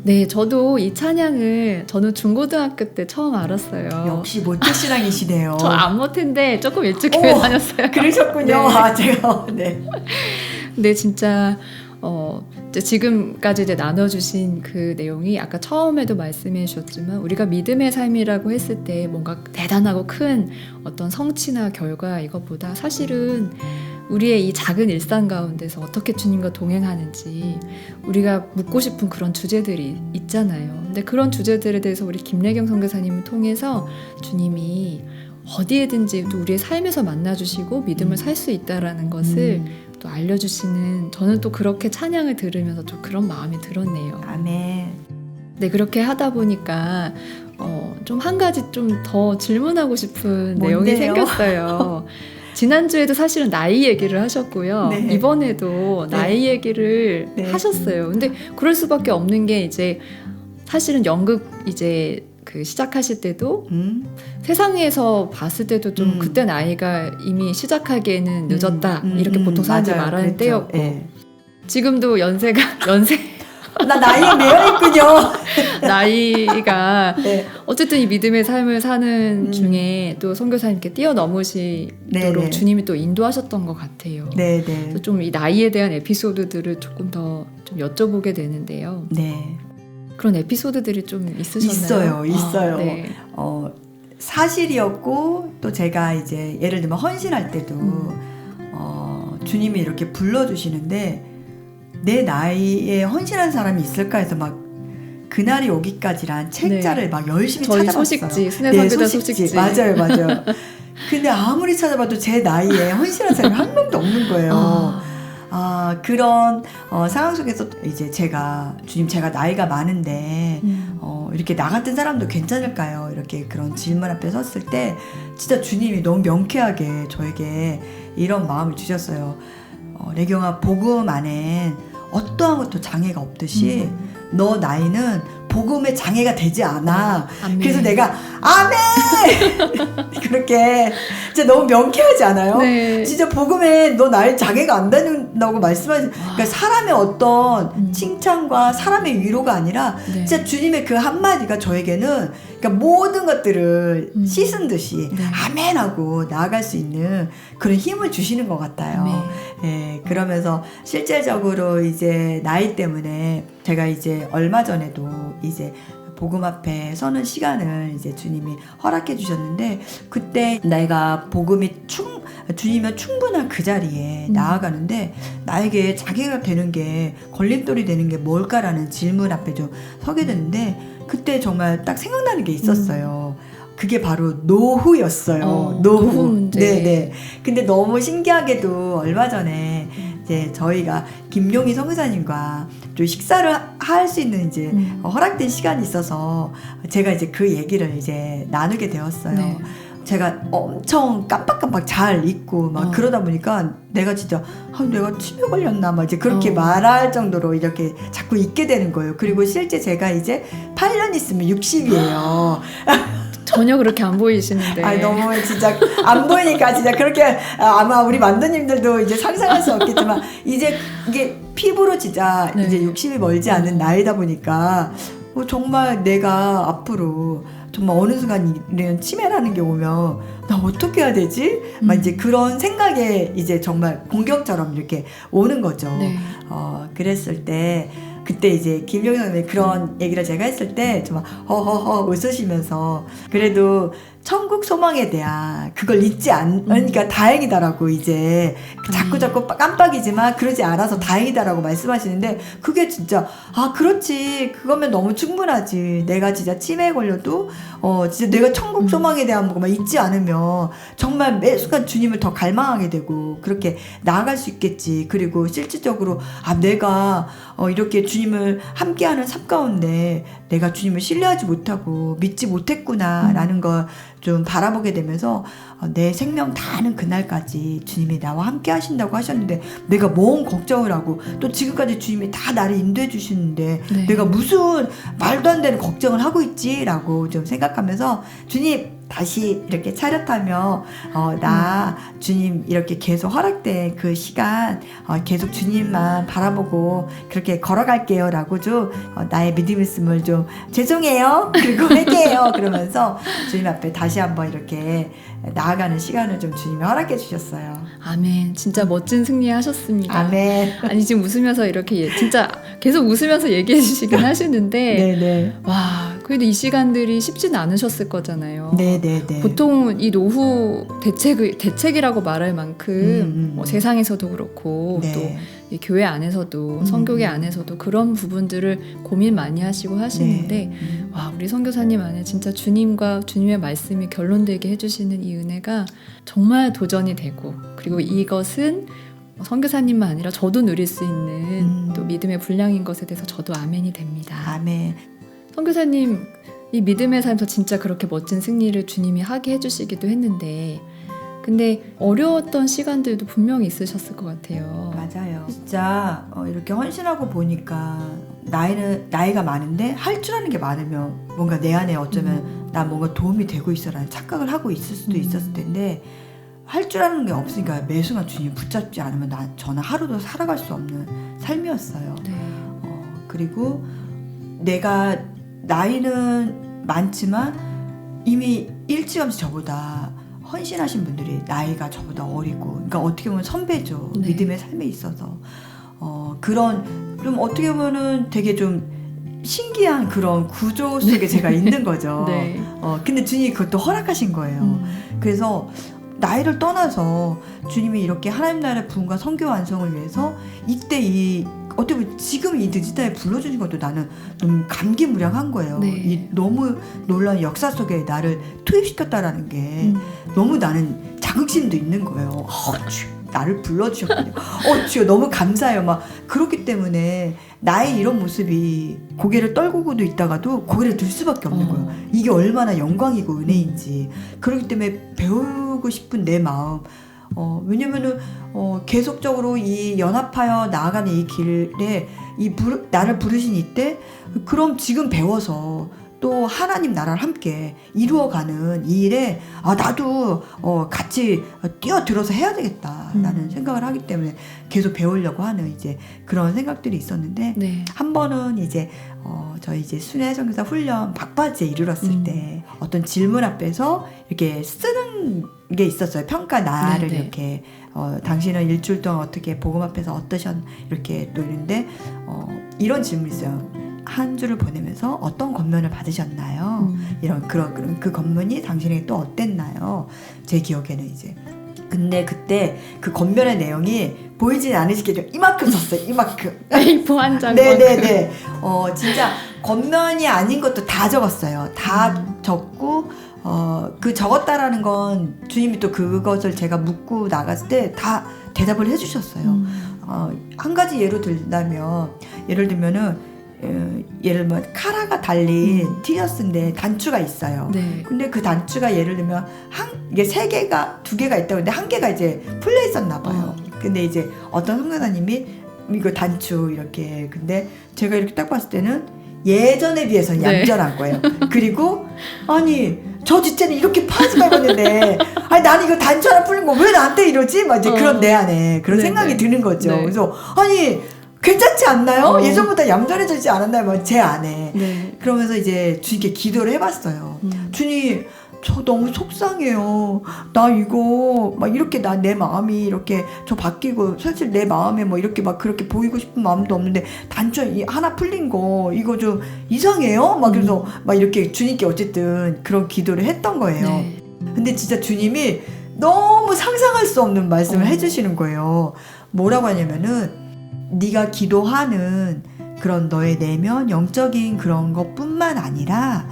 네, 저도 이 찬양을 저는 중고등학교 때 처음 알았어요. 역시 모태신앙이시네요. 저 안모태인데 조금 일찍 오, 교회 다녔어요. 그러셨군요. 네. 아, 제가 네. 근데 진짜 이제 지금까지 이제 나눠주신 그 내용이 아까 처음에도 말씀해 주셨지만 우리가 믿음의 삶이라고 했을 때 뭔가 대단하고 큰 어떤 성취나 결과 이것보다 사실은 우리의 이 작은 일상 가운데서 어떻게 주님과 동행하는지 우리가 묻고 싶은 그런 주제들이 있잖아요. 근데 그런 주제들에 대해서 우리 김래경 선교사님을 통해서 주님이 어디에든지 또 우리의 삶에서 만나주시고 믿음을 살 수 있다라는 것을 또 알려주시는, 저는 또 그렇게 찬양을 들으면서 좀 그런 마음이 들었네요. 아멘. 네, 그렇게 하다 보니까 좀 한 가지 좀 더 질문하고 싶은 내용이 뭔데요? 생겼어요. 지난주에도 사실은 나이 얘기를 하셨고요. 네. 이번에도 네. 나이 얘기를 네. 하셨어요. 근데 그럴 수밖에 없는 게 이제 사실은 연극 이제 그 시작하실 때도 세상에서 봤을 때도 좀 그때 나이가 이미 시작하기에는 늦었다 이렇게 보통 사람들이 맞아요. 말하는 그랬죠. 때였고 예. 지금도 연세 나 나이에 매여있군요. 나이가 네. 어쨌든 이 믿음의 삶을 사는 중에 또 선교사님께 뛰어넘으시도록 네네. 주님이 또 인도하셨던 것 같아요. 네네. 그래서 좀 이 나이에 대한 에피소드들을 조금 더 좀 여쭤보게 되는데요. 네. 그런 에피소드들이 좀 있으셨나요? 있어요. 네. 사실이었고 또 제가 이제 예를 들면 헌신할 때도 주님이 이렇게 불러주시는데 내 나이에 헌신한 사람이 있을까 해서 막 그날이 오기까지란 책자를 막 열심히 저희 찾아봤어요. 소식지, 순회선교단 소식지. 맞아요. 근데 아무리 찾아봐도 제 나이에 헌신한 사람이 한 명도 없는 거예요. 그런 상황 속에서 이제 제가 나이가 많은데 이렇게 나 같은 사람도 괜찮을까요? 이렇게 그런 질문 앞에 섰을 때 진짜 주님이 너무 명쾌하게 저에게 이런 마음을 주셨어요. 레경아, 복음 안엔 어떠한 것도 장애가 없듯이 너 나이는 복음의 장애가 되지 않아. 아멘. 그래서 내가 아멘! 그렇게 진짜 너무 명쾌하지 않아요? 네. 진짜 복음에 너 나이 장애가 안 된다고 말씀하시. 그러니까 사람의 어떤 칭찬과 사람의 위로가 아니라 네. 진짜 주님의 그 한마디가 저에게는 그러니까 모든 것들을 씻은 듯이 네. 아멘하고 나아갈 수 있는 그런 힘을 주시는 것 같아요. 예, 그러면서 실제적으로 이제 나이 때문에 제가 이제 얼마 전에도 이제 복음 앞에 서는 시간을 이제 주님이 허락해 주셨는데 그때 내가 주님의 충분한 그 자리에 나아가는데 나에게 자기가 되는 게 걸림돌이 되는 게 뭘까라는 질문 앞에 좀 서게 됐는데 그때 정말 딱 생각나는 게 있었어요. 그게 바로 노후였어요. 노후 문제. 네네. 근데 너무 신기하게도 얼마 전에 이제 저희가 김용희 선교사님과 좀 식사를 할 수 있는 이제 허락된 시간이 있어서 제가 이제 그 얘기를 이제 나누게 되었어요. 네. 제가 엄청 깜빡깜빡 잘 잊고 막 그러다 보니까 내가 진짜 내가 치매 걸렸나 막 이제 그렇게 말할 정도로 이렇게 자꾸 잊게 되는 거예요. 그리고 실제 제가 이제 8년 있으면 60이에요. 전혀 그렇게 안 보이시는데. 너무 진짜 안 보이니까 진짜 그렇게 아마 우리 만두님들도 이제 상상할 수 없겠지만 이제 이게 피부로 진짜 네. 이제 60이 멀지 않은 나이다 보니까 정말 내가 앞으로 정말 어느 순간 이런 치매라는 게 오면 나 어떻게 해야 되지? 막 이제 그런 생각에 이제 정말 공격처럼 이렇게 오는 거죠. 네. 그랬을 때 그때 이제 김용희 선생님이 그런 얘기를 제가 했을 때 정말 허허허 웃으시면서 그래도 천국 소망에 대한 그걸 잊지 않으니까 다행이다라고 이제 자꾸 깜빡이지만 그러지 않아서 다행이다라고 말씀하시는데 그게 진짜 그렇지 그거면 너무 충분하지 내가 진짜 치매에 걸려도 진짜 내가 천국 소망에 대한 것만 잊지 않으면 정말 매 순간 주님을 더 갈망하게 되고 그렇게 나아갈 수 있겠지. 그리고 실질적으로 내가 이렇게 주님을 함께하는 삶 가운데 내가 주님을 신뢰하지 못하고 믿지 못했구나라는 걸 좀 바라보게 되면서 내 생명 다하는 그날까지 주님이 나와 함께 하신다고 하셨는데 내가 뭔 걱정을 하고 또 지금까지 주님이 다 나를 인도해 주시는데 네. 내가 무슨 말도 안 되는 걱정을 하고 있지라고 좀 생각하면서 주님 다시 이렇게 차렷하며 나 주님 이렇게 계속 허락된 그 시간 계속 주님만 바라보고 그렇게 걸어갈게요 라고 좀 나의 믿음 있음을 좀 죄송해요 그리고 회개해요 그러면서 주님 앞에 다시 한번 이렇게 나아가는 시간을 좀 주님이 허락해 주셨어요. 아멘. 진짜 멋진 승리하셨습니다. 아멘. 아니 지금 웃으면서 이렇게 진짜 계속 웃으면서 얘기해 주시긴 하시는데 네네. 와 그래도 이 시간들이 쉽지는 않으셨을 거잖아요. 네네네. 보통 이 노후 대책이라고 말할 만큼 뭐 세상에서도 그렇고 네. 또 이 교회 안에서도 선교계 안에서도 그런 부분들을 고민 많이 하시고 하시는데 네. 와 우리 선교사님 안에 진짜 주님과 주님의 말씀이 결론되게 해주시는 이 은혜가 정말 도전이 되고 그리고 이것은 선교사님만 아니라 저도 누릴 수 있는 또 믿음의 분량인 것에 대해서 저도 아멘이 됩니다. 아멘. 선교사님 이 믿음의 삶에서 진짜 그렇게 멋진 승리를 주님이 하게 해주시기도 했는데 근데 어려웠던 시간들도 분명히 있으셨을 것 같아요. 맞아요. 진짜 이렇게 헌신하고 보니까 나이가 많은데 할 줄 아는 게 많으면 뭔가 내 안에 어쩌면 나 뭔가 도움이 되고 있어라는 착각을 하고 있을 수도 있었을 텐데 할 줄 아는 게 없으니까 매 순간 주님 붙잡지 않으면 저는 하루도 살아갈 수 없는 삶이었어요. 네. 그리고 내가 나이는 많지만 이미 일찌감치 저보다 헌신하신 분들이 나이가 저보다 어리고 그러니까 어떻게 보면 선배죠. 네. 믿음의 삶에 있어서 그런 좀 어떻게 보면은 되게 좀 신기한 그런 구조 속에 제가 있는 거죠. 네. 근데 주님이 그것도 허락하신 거예요. 그래서 나이를 떠나서 주님이 이렇게 하나님 나라의 부흥과 선교 완성을 위해서 이때 어떻게 보면 지금 이 늦은 나이에 불러주신 것도 나는 너무 감기무량한 거예요. 네. 이 너무 놀라운 역사 속에 나를 투입시켰다라는 게 너무 나는 자긍심도 있는 거예요. 주, 나를 불러주셨군요. 주여 너무 감사해요. 막 그렇기 때문에 나의 이런 모습이 고개를 떨구고도 있다가도 고개를 들 수밖에 없는 거예요. 이게 얼마나 영광이고 은혜인지. 그렇기 때문에 배우고 싶은 내 마음. 왜냐면은 계속적으로 이 연합하여 나아가는 이 길에 나를 부르신 이때 그럼 지금 배워서 또 하나님 나라를 함께 이루어가는 이 일에 나도 같이 뛰어들어서 해야 되겠다라는 생각을 하기 때문에 계속 배우려고 하는 이제 그런 생각들이 있었는데 네. 한 번은 이제 저희 이제 순회 선교사 훈련 막바지에 이르렀을 때 어떤 질문 앞에서 이렇게 쓰는 게 있었어요. 평가 나를 네네. 이렇게 당신은 일주일 동안 어떻게 복음 앞에서 이렇게 또 이런데 이런 질문이 있어요. 한 주를 보내면서 어떤 권면을 받으셨나요? 이런 그런 그 권면이 당신에게 또 어땠나요? 제 기억에는 이제 근데 그때 그 권면의 내용이 보이진 않으시겠죠? 이만큼 썼어요. 이만큼. A4 한 장. 네네네. 진짜 권면이 아닌 것도 다 적었어요. 다 적고 그 적었다라는 건 주님이 또 그것을 제가 묻고 나갔을 때 다 대답을 해주셨어요. 한 가지 예로 들면은 예를 들면 카라가 달린 티셔츠인데 단추가 있어요. 네. 근데 그 단추가 예를 들면 이게 3개가 2개가 있다고 근데 1개가 이제 풀려 있었나 봐요. 근데 이제 어떤 선교사님이 이거 단추 이렇게 근데 제가 이렇게 딱 봤을 때는 예전에 비해서는 네. 얌전한 거예요. 그리고 아니 저 뒷채는 이렇게 파지가 입었는데 아니 나는 이거 단추 하나 풀린 거 왜 나한테 이러지? 막 이제 그런 내 안에 그런 네네. 생각이 드는 거죠. 네. 그래서 아니 괜찮지 않나요? 예전보다 얌전해지지 않았나요? 막 제 안에. 네. 그러면서 이제 주님께 기도를 해봤어요. 주님, 저 너무 속상해요. 나 이거 막 이렇게 내 마음이 이렇게 저 바뀌고 사실 내 마음에 뭐 이렇게 막 그렇게 보이고 싶은 마음도 없는데 단추 하나 풀린 거 이거 좀 이상해요? 막 그래서 막 이렇게 주님께 어쨌든 그런 기도를 했던 거예요. 네. 근데 진짜 주님이 너무 상상할 수 없는 말씀을 해주시는 거예요. 뭐라고 하냐면은 네가 기도하는 그런 너의 내면 영적인 그런 것뿐만 아니라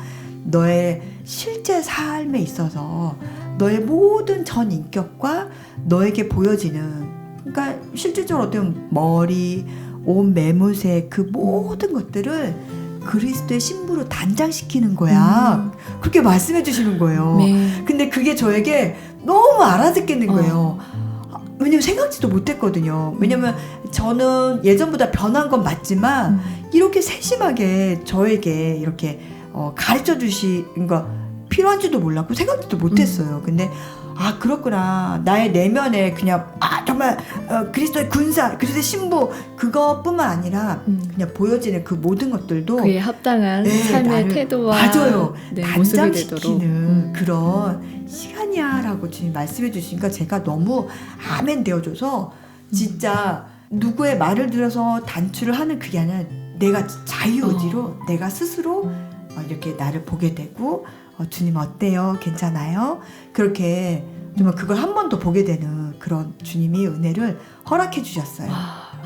너의 실제 삶에 있어서 너의 모든 전 인격과 너에게 보여지는 그러니까 실질적으로 어떻게 보면 머리, 옷 매무새 그 모든 것들을 그리스도의 신부로 단장시키는 거야. 그렇게 말씀해 주시는 거예요. 네. 근데 그게 저에게 너무 알아듣겠는 거예요. 왜냐면 생각지도 못했거든요. 왜냐면 저는 예전보다 변한 건 맞지만 이렇게 세심하게 저에게 이렇게 가르쳐 주신 거 필요한지도 몰랐고 생각지도 못했어요. 근데 아 그렇구나. 나의 내면에 그냥 정말 그리스도의 군사, 그리스도의 신부 그것뿐만 아니라 그냥 보여지는 그 모든 것들도 그에 합당한 네, 삶의 나를 태도와 맞아요. 네, 모습이 되도록 단장시키는 그런 시간이야라고 주님 말씀해 주시니까 제가 너무 아멘 되어줘서 진짜 누구의 말을 들어서 단추를 하는 그게 아니라 내가 자유의지로 내가 스스로 이렇게 나를 보게 되고 주님 어때요? 괜찮아요? 그렇게 정말 그걸 한 번 더 보게 되는 그런 주님이 은혜를 허락해 주셨어요.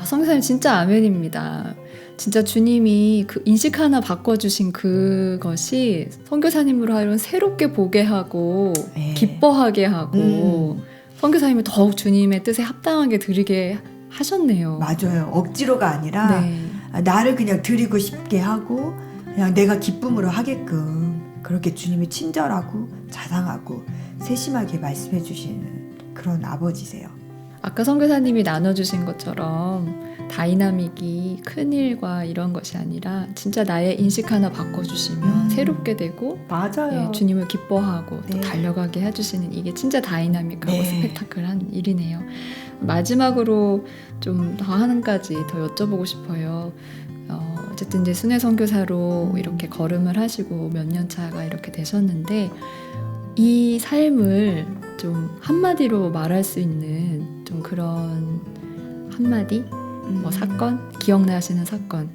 성교사님 진짜 아멘입니다. 진짜 주님이 그 인식 하나 바꿔주신 그것이 선교사님으로 하여금 새롭게 보게 하고 네. 기뻐하게 하고 선교사님을 더욱 주님의 뜻에 합당하게 드리게 하셨네요. 맞아요. 억지로가 아니라 네. 나를 그냥 드리고 싶게 하고 그냥 내가 기쁨으로 하게끔 그렇게 주님이 친절하고 자상하고 세심하게 말씀해 주시는 그런 아버지세요. 아까 선교사님이 나눠주신 것처럼 다이나믹이 큰일과 이런 것이 아니라 진짜 나의 인식 하나 바꿔주시면 새롭게 되고 맞아요. 예, 주님을 기뻐하고 또 네. 달려가게 해주시는 이게 진짜 다이나믹하고 네. 스펙타클한 일이네요. 마지막으로 좀 더 한 가지 더 여쭤보고 싶어요. 어쨌든 이제 순회 선교사로 이렇게 걸음을 하시고 몇 년 차가 이렇게 되셨는데 이 삶을 좀 한마디로 말할 수 있는 좀 그런 한마디? 뭐 사건? 기억나시는 사건.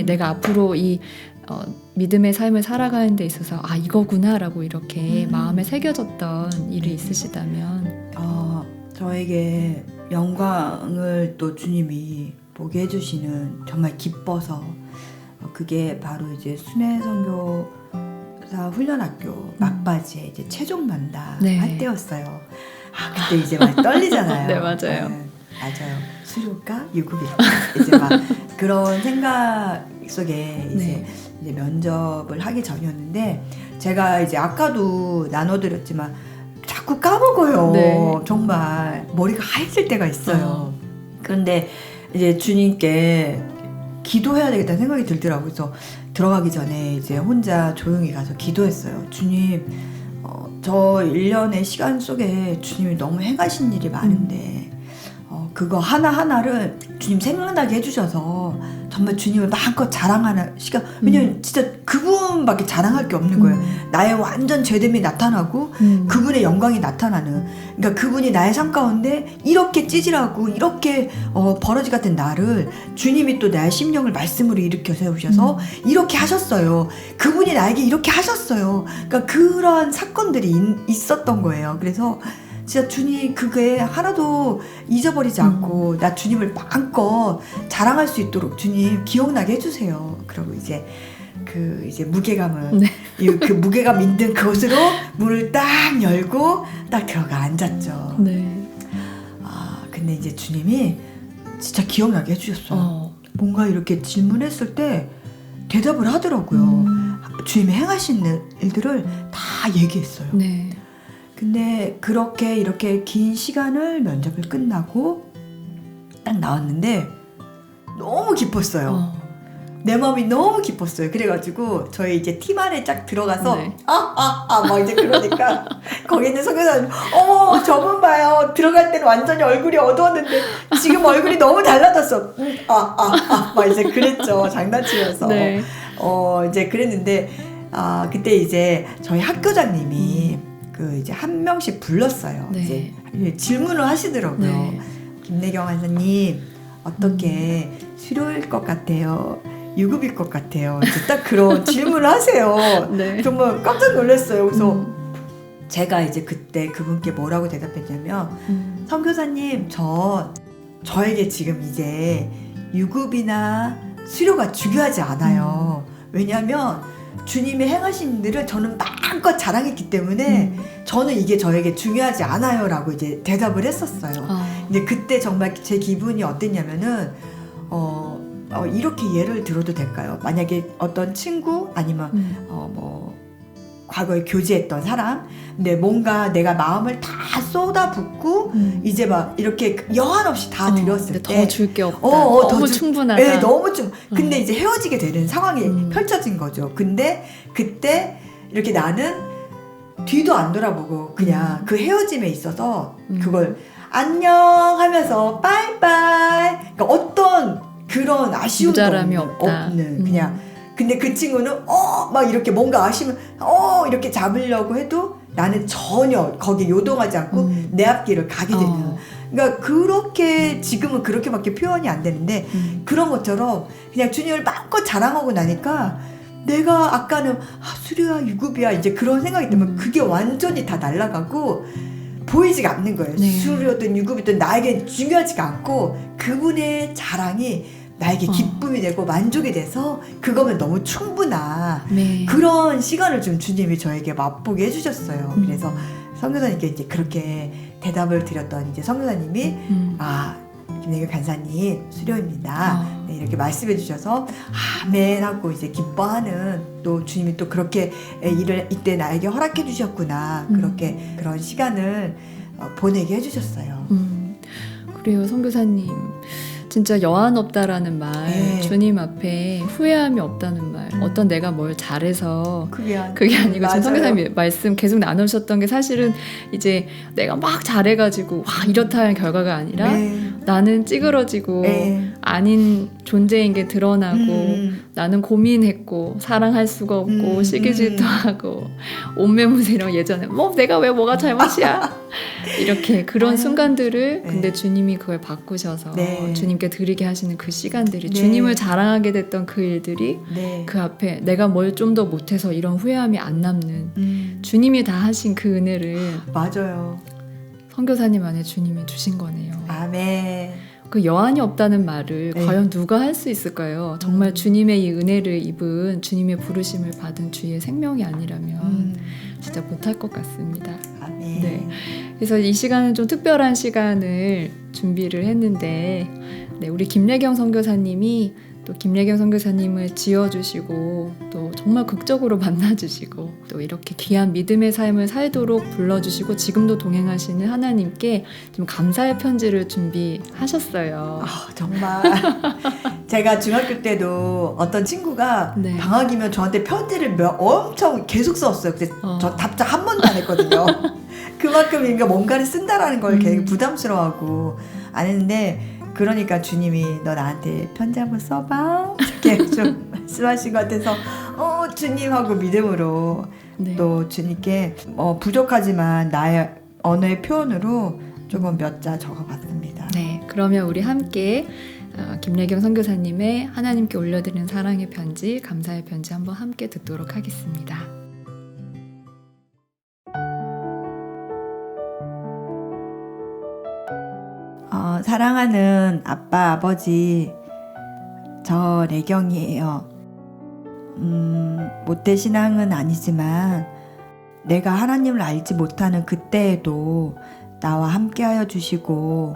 내가 앞으로 이 믿음의 삶을 살아가는 데 있어서 이거구나 라고 이렇게 마음에 새겨졌던 일이 있으시다면 저에게 영광을 또 주님이 보게 해주시는 정말 기뻐서 그게 바로 이제 순회 선교사 훈련학교 막바지에 이제 최종 면담 네. 할 때였어요. 그때 이제 많이 떨리잖아요. 네, 맞아요. 맞아요. 수료일까 유급일까 이제 막 그런 생각 속에 이제 면접을 하기 전이었는데 제가 이제 아까도 나눠드렸지만 자꾸 까먹어요. 네. 정말 머리가 하얘질 때가 있어요. 그런데 이제 주님께 기도해야 되겠다는 생각이 들더라고요. 그래서 들어가기 전에 이제 혼자 조용히 가서 기도했어요. 주님, 저 1년의 시간 속에 주님이 너무 행하신 일이 많은데 그거 하나하나를 주님 생각나게 해주셔서 정말 주님을 마음껏 자랑하는 시간. 왜냐면 진짜 그분밖에 자랑할 게 없는 거예요. 나의 완전 죄됨이 나타나고 그분의 영광이 나타나는. 그러니까 그분이 나의 삶 가운데 이렇게 찌질하고 이렇게 버러지 같은 나를 주님이 또 나의 심령을 말씀으로 일으켜 세우셔서 이렇게 하셨어요. 그분이 나에게 이렇게 하셨어요. 그러니까 그런 사건들이 있었던 거예요. 그래서 진짜 주님 그게 하나도 잊어버리지 않고 나 주님을 마음껏 자랑할 수 있도록 주님 기억나게 해주세요. 그리고 이제 그 이제 무게감을 그 무게감 있는 그곳으로 문을 딱 열고 딱 들어가 앉았죠. 네. 근데 이제 주님이 진짜 기억나게 해주셨어요. 뭔가 이렇게 질문했을 때 대답을 하더라고요. 주님이 행하신 일들을 다 얘기했어요. 네. 근데 그렇게 이렇게 긴 시간을 면접을 끝나고 딱 나왔는데 너무 기뻤어요. 내 마음이 너무 기뻤어요. 그래가지고 저희 이제 팀 안에 쫙 들어가서 막 이제 그러니까 거기 있는 선교사님 어머 저분 봐요. 들어갈 때는 완전히 얼굴이 어두웠는데 지금 얼굴이 너무 달라졌어. 막 이제 그랬죠. 장난치면서. 네. 이제 그랬는데 그때 이제 저희 학교장님이 그 이제 한 명씩 불렀어요. 네. 이제 질문을 하시더라고요. 네. 김래경 한사님 어떻게 수료일 것 같아요? 유급일 것 같아요? 이제 딱 그런 질문을 하세요. 네. 정말 깜짝 놀랐어요. 그래서 제가 이제 그때 그분께 뭐라고 대답했냐면 선교사님 저에게 지금 이제 유급이나 수료가 중요하지 않아요. 왜냐하면 주님이 행하신 일을 저는 마음껏 자랑했기 때문에 저는 이게 저에게 중요하지 않아요 라고 이제 대답을 했었어요. 근데 그때 정말 제 기분이 어땠냐면은 이렇게 예를 들어도 될까요? 만약에 어떤 친구 아니면 뭐 과거에 교제했던 사람 근데 뭔가 내가 마음을 다 쏟아붓고 이제 막 이렇게 여한 없이 다 드렸을 때 더 줄 게 없다. 더 너무 충분하다. 네, 너무 근데 이제 헤어지게 되는 상황이 펼쳐진 거죠. 근데 그때 이렇게 나는 뒤도 안 돌아보고 그냥 그 헤어짐에 있어서 음. 그걸 안녕 하면서 빠이빠이. 그러니까 어떤 그런 아쉬움도 모자람이 없다. 없는 그냥. 근데 그 친구는 막 이렇게 뭔가 아쉬우면 이렇게 잡으려고 해도 나는 전혀 거기에 요동하지 않고 내 앞길을 가게 되는. 그러니까 그렇게 지금은 그렇게밖에 표현이 안 되는데 그런 것처럼 그냥 주님을 마음껏 자랑하고 나니까 내가 아까는 수료야 유급이야 이제 그런 생각이 들면 그게 완전히 다 날아가고 보이지가 않는 거예요. 네. 수료든 유급이든 나에겐 중요하지가 않고 그분의 자랑이 나에게 기쁨이 되고 만족이 돼서 그거면 너무 충분하. 네. 그런 시간을 좀 주님이 저에게 맛보게 해주셨어요. 그래서 선교사님께 이제 그렇게 대답을 드렸던 이제 선교사님이 김래경 간사님 수료입니다. 네, 이렇게 말씀해 주셔서 아멘 하고 이제 기뻐하는 또 주님이 또 그렇게 일을 이때 나에게 허락해 주셨구나. 그렇게 그런 시간을 보내게 해주셨어요. 그래요, 선교사님. 진짜 여한 없다라는 말, 네. 주님 앞에 후회함이 없다는 말, 어떤 내가 뭘 잘해서 그게 아니고 맞아요. 지금 선교사님 말씀 계속 나누셨던 게 사실은 이제 내가 막 잘해가지고 와 이렇다 하는 결과가 아니라 나는 찌그러지고 아닌 존재인 게 드러나고 나는 고민했고 사랑할 수가 없고 시기질도 하고 옷매무새랑 예전에 내가 왜 뭐가 잘못이야 이렇게 그런 순간들을 근데 주님이 그걸 바꾸셔서 주님께 드리게 하시는 그 시간들이 주님을 자랑하게 됐던 그 일들이 그 앞에 내가 뭘 좀 더 못해서 이런 후회함이 안 남는 주님이 다 하신 그 은혜를 맞아요. 선교사님 안에 주님이 주신 거네요. 아멘. 그 여한이 없다는 말을 과연 누가 할 수 있을까요? 정말 주님의 이 은혜를 입은 주님의 부르심을 받은 주의 생명이 아니라면 진짜 못할 것 같습니다. 아멘. 네. 그래서 이 시간은 좀 특별한 시간을 준비를 했는데 우리 김래경 선교사님이 또 김래경 선교사님을 지어주시고 또 정말 극적으로 만나주시고 또 이렇게 귀한 믿음의 삶을 살도록 불러주시고 지금도 동행하시는 하나님께 좀 감사의 편지를 준비하셨어요. 정말 제가 중학교 때도 어떤 친구가 방학이면 저한테 편지를 엄청 계속 썼어요. 근데 저 답장 한 번도 안 했거든요. 그만큼 그러니까 뭔가를 쓴다라는 걸 되게 부담스러워하고 안 했는데 그러니까 주님이 너 나한테 편지 한번 써봐 이렇게 좀 말씀하신 것 같아서 주님 하고 믿음으로 또 주님께 부족하지만 나의 언어의 표현으로 조금 몇 자 적어봤습니다. 네, 그러면 우리 함께 김래경 선교사님의 하나님께 올려드리는 사랑의 편지, 감사의 편지 한번 함께 듣도록 하겠습니다. 사랑하는 아빠, 아버지, 저 레경이에요. 모태신앙은 아니지만 내가 하나님을 알지 못하는 그때에도 나와 함께하여 주시고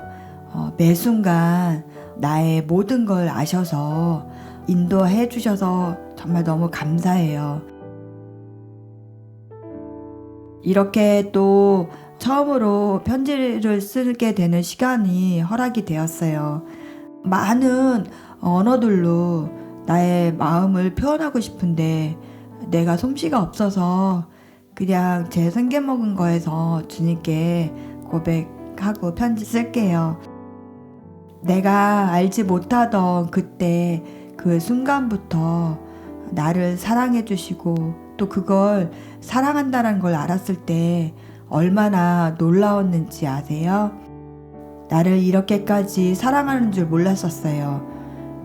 매 순간 나의 모든 걸 아셔서 인도해 주셔서 정말 너무 감사해요. 이렇게 또 처음으로 편지를 쓰게 되는 시간이 허락이 되었어요. 많은 언어들로 나의 마음을 표현하고 싶은데 내가 솜씨가 없어서 그냥 제 생겨 먹은 거에서 주님께 고백하고 편지 쓸게요. 내가 알지 못하던 그때 그 순간부터 나를 사랑해 주시고 또 그걸 사랑한다는 걸 알았을 때 얼마나 놀라웠는지 아세요? 나를 이렇게까지 사랑하는 줄 몰랐었어요.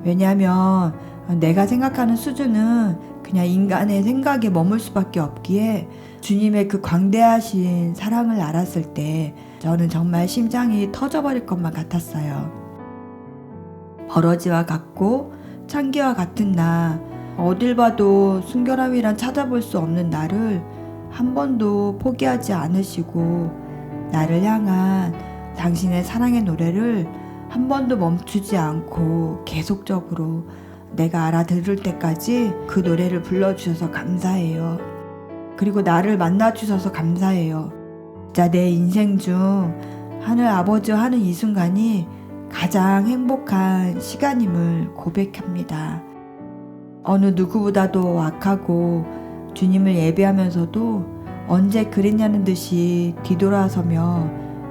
왜냐하면 내가 생각하는 수준은 그냥 인간의 생각에 머물 수밖에 없기에 주님의 그 광대하신 사랑을 알았을 때 저는 정말 심장이 터져버릴 것만 같았어요. 버러지와 같고 창기와 같은 나, 어딜 봐도 순결함이란 찾아볼 수 없는 나를 한 번도 포기하지 않으시고 나를 향한 당신의 사랑의 노래를 한 번도 멈추지 않고 계속적으로 내가 알아들을 때까지 그 노래를 불러주셔서 감사해요. 그리고 나를 만나주셔서 감사해요. 진짜 내 인생 중 하늘 아버지와 하는 이 순간이 가장 행복한 시간임을 고백합니다. 어느 누구보다도 악하고 주님을 예배하면서도 언제 그랬냐는 듯이 뒤돌아서며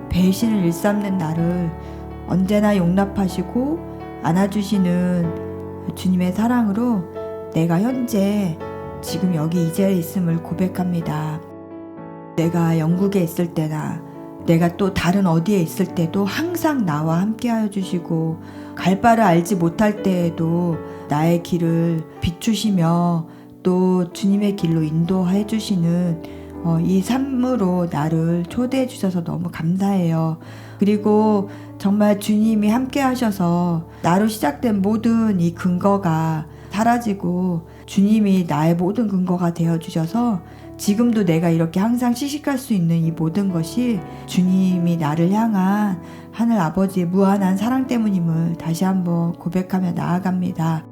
배신을 일삼는 나를 언제나 용납하시고 안아주시는 주님의 사랑으로 내가 현재 지금 여기 이 자리에 있음을 고백합니다. 내가 영국에 있을 때나 내가 또 다른 어디에 있을 때도 항상 나와 함께하여 주시고 갈 바를 알지 못할 때에도 나의 길을 비추시며 또 주님의 길로 인도해 주시는 이 삶으로 나를 초대해 주셔서 너무 감사해요. 그리고 정말 주님이 함께 하셔서 나로 시작된 모든 이 근거가 사라지고 주님이 나의 모든 근거가 되어 주셔서 지금도 내가 이렇게 항상 시식할 수 있는 이 모든 것이 주님이 나를 향한 하늘 아버지의 무한한 사랑 때문임을 다시 한번 고백하며 나아갑니다.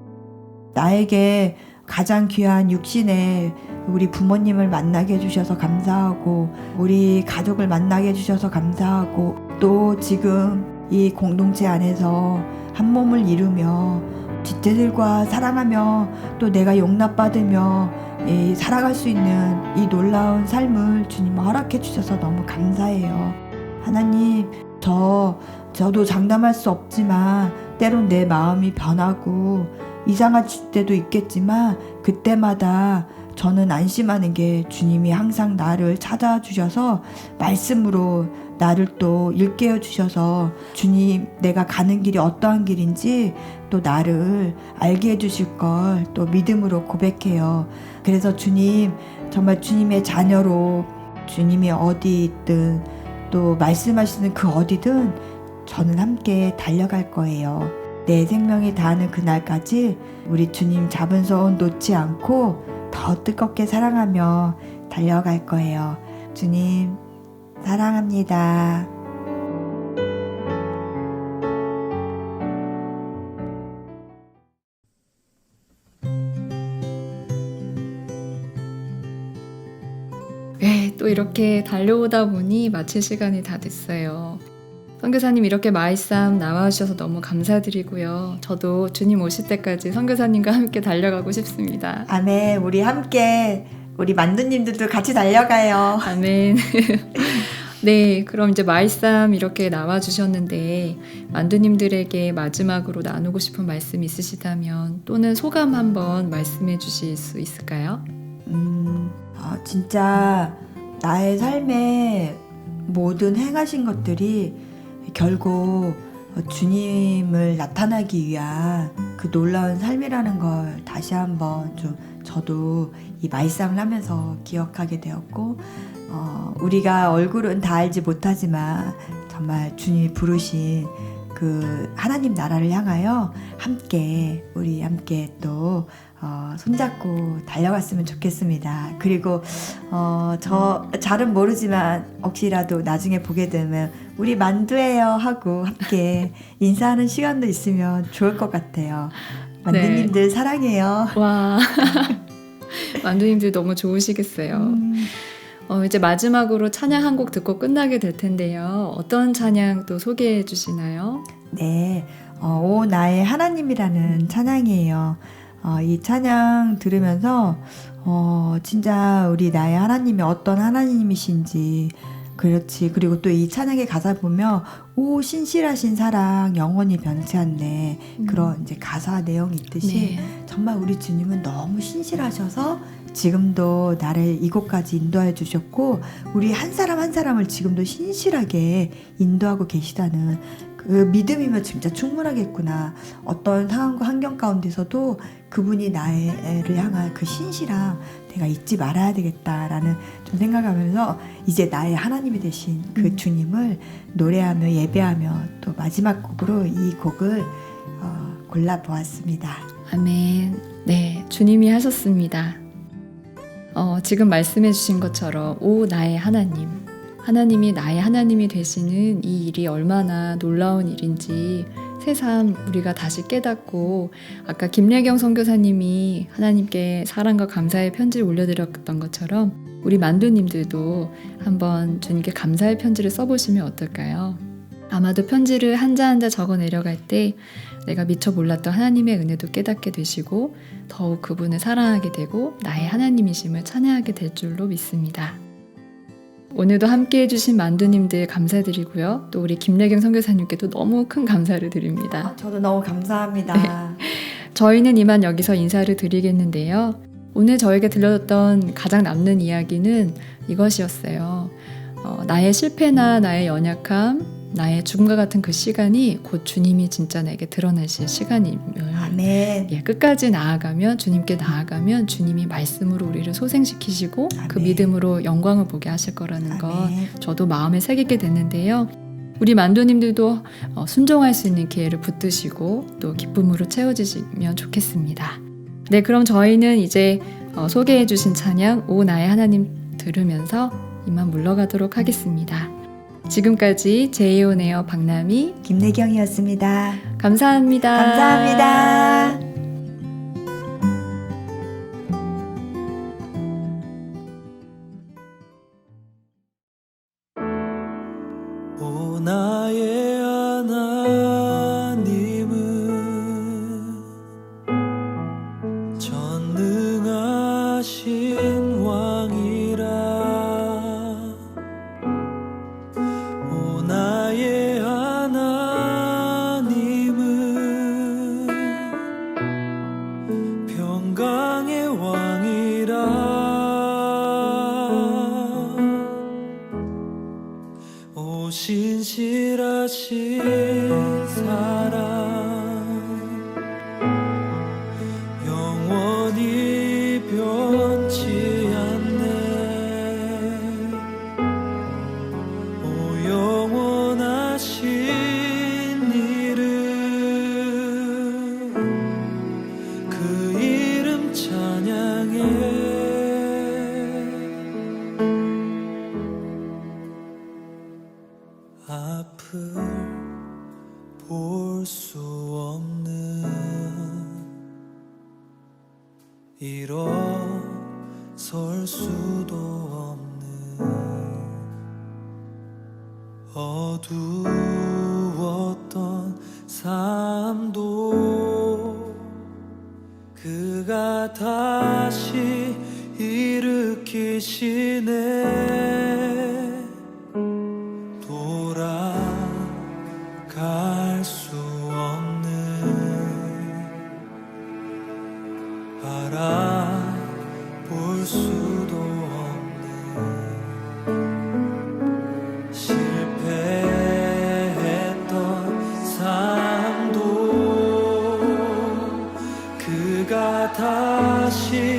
나에게 가장 귀한 육신의 우리 부모님을 만나게 해주셔서 감사하고 우리 가족을 만나게 해주셔서 감사하고 또 지금 이 공동체 안에서 한 몸을 이루며 뒷제들과 사랑하며 또 내가 용납받으며 살아갈 수 있는 이 놀라운 삶을 주님 허락해 주셔서 너무 감사해요. 하나님, 저도 장담할 수 없지만 때론 내 마음이 변하고 이상할 때도 있겠지만 그때마다 저는 안심하는 게 주님이 항상 나를 찾아주셔서 말씀으로 나를 또 일깨워 주셔서 주님 내가 가는 길이 어떠한 길인지 또 나를 알게 해주실 걸 또 믿음으로 고백해요. 그래서 주님 정말 주님의 자녀로 주님이 어디 있든 또 말씀하시는 그 어디든 저는 함께 달려갈 거예요. 내 생명이 다하는 그날까지 우리 주님 잡은 손 놓지 않고 더 뜨겁게 사랑하며 달려갈 거예요. 주님 사랑합니다. 네, 또 이렇게 달려오다 보니 마칠 시간이 다 됐어요. 선교사님 이렇게 마이쌈 나와주셔서 너무 감사드리고요. 저도 주님 오실 때까지 선교사님과 함께 달려가고 싶습니다. 아멘. 우리 함께 우리 만두님들도 같이 달려가요. 아멘. 네, 그럼 이제 마이쌈 이렇게 나와주셨는데 만두님들에게 마지막으로 나누고 싶은 말씀 있으시다면 또는 소감 한번 말씀해 주실 수 있을까요? 진짜 나의 삶에 모든 행하신 것들이 결국 주님을 나타나기 위한 그 놀라운 삶이라는 걸 다시 한번 좀 저도 이 말씀을 하면서 기억하게 되었고 우리가 얼굴은 다 알지 못하지만 정말 주님이 부르신 그 하나님 나라를 향하여 우리 함께 또 손잡고 달려갔으면 좋겠습니다. 그리고 저 잘은 모르지만 혹시라도 나중에 보게 되면 우리 만두예요 하고 함께 인사하는 시간도 있으면 좋을 것 같아요. 만두님들 네. 사랑해요. 와, 만두님들 너무 좋으시겠어요. 이제 마지막으로 찬양 한 곡 듣고 끝나게 될 텐데요. 어떤 찬양 또 소개해 주시나요? 네, 오 나의 하나님이라는 찬양이에요. 이 찬양 들으면서 진짜 우리 나의 하나님이 어떤 하나님이신지 그렇지. 그리고 또 이 찬양의 가사 보면 오 신실하신 사랑 영원히 변치 않네. 그런 이제 가사 내용이 있듯이 네. 정말 우리 주님은 너무 신실하셔서 지금도 나를 이곳까지 인도해 주셨고 우리 한 사람 한 사람을 지금도 신실하게 인도하고 계시다는 그 믿음이면 진짜 충분하겠구나. 어떤 상황과 환경 가운데서도 그분이 나를 향한 그 신실함 내가 잊지 말아야 되겠다라는 좀 생각하면서 이제 나의 하나님이 되신 그 주님을 노래하며 예배하며 또 마지막 곡으로 이 곡을 골라보았습니다. 아멘. 네, 주님이 하셨습니다. 지금 말씀해 주신 것처럼 오 나의 하나님이 나의 하나님이 되시는 이 일이 얼마나 놀라운 일인지 새삼 우리가 다시 깨닫고 아까 김래경 선교사님이 하나님께 사랑과 감사의 편지를 올려드렸던 것처럼 우리 만두님들도 한번 주님께 감사의 편지를 써보시면 어떨까요? 아마도 편지를 한자 한자 적어 내려갈 때 내가 미처 몰랐던 하나님의 은혜도 깨닫게 되시고 더욱 그분을 사랑하게 되고 나의 하나님이심을 찬양하게 될 줄로 믿습니다. 오늘도 함께 해주신 만두님들 감사드리고요. 또 우리 김래경 선교사님께도 너무 큰 감사를 드립니다. 저도 너무 감사합니다. 저희는 이만 여기서 인사를 드리겠는데요. 오늘 저에게 들려줬던 가장 남는 이야기는 이것이었어요. 나의 실패나 나의 연약함, 나의 죽음과 같은 그 시간이 곧 주님이 진짜 내게 드러내실 시간임을 아멘. 끝까지 나아가면, 주님께 나아가면 주님이 말씀으로 우리를 소생시키시고 그 아멘. 믿음으로 영광을 보게 하실 거라는 것 아멘. 저도 마음에 새기게 됐는데요. 우리 만두님들도 순종할 수 있는 기회를 붙드시고 또 기쁨으로 채워지시면 좋겠습니다. 네, 그럼 저희는 이제 소개해 주신 찬양 오 나의 하나님 들으면서 이만 물러가도록 하겠습니다. 지금까지 제이온에어 박남희 김래경이었습니다. 감사합니다. 감사합니다. 오 나의 하나님은 전능하신 왕이라. 오 나의 하나님은 평강의 왕이라. 오 신실하신 사랑 영원히 변치 않네. 오 영원하신 이름 그 이름 찬양해. 앞을 볼 수 없는 일어설 수도 없는 어두웠던 삶도 그가 다시 일으키시네. 돌아갈 수 없는 바라볼 수도 없는 실패했던 삶도 그가 다시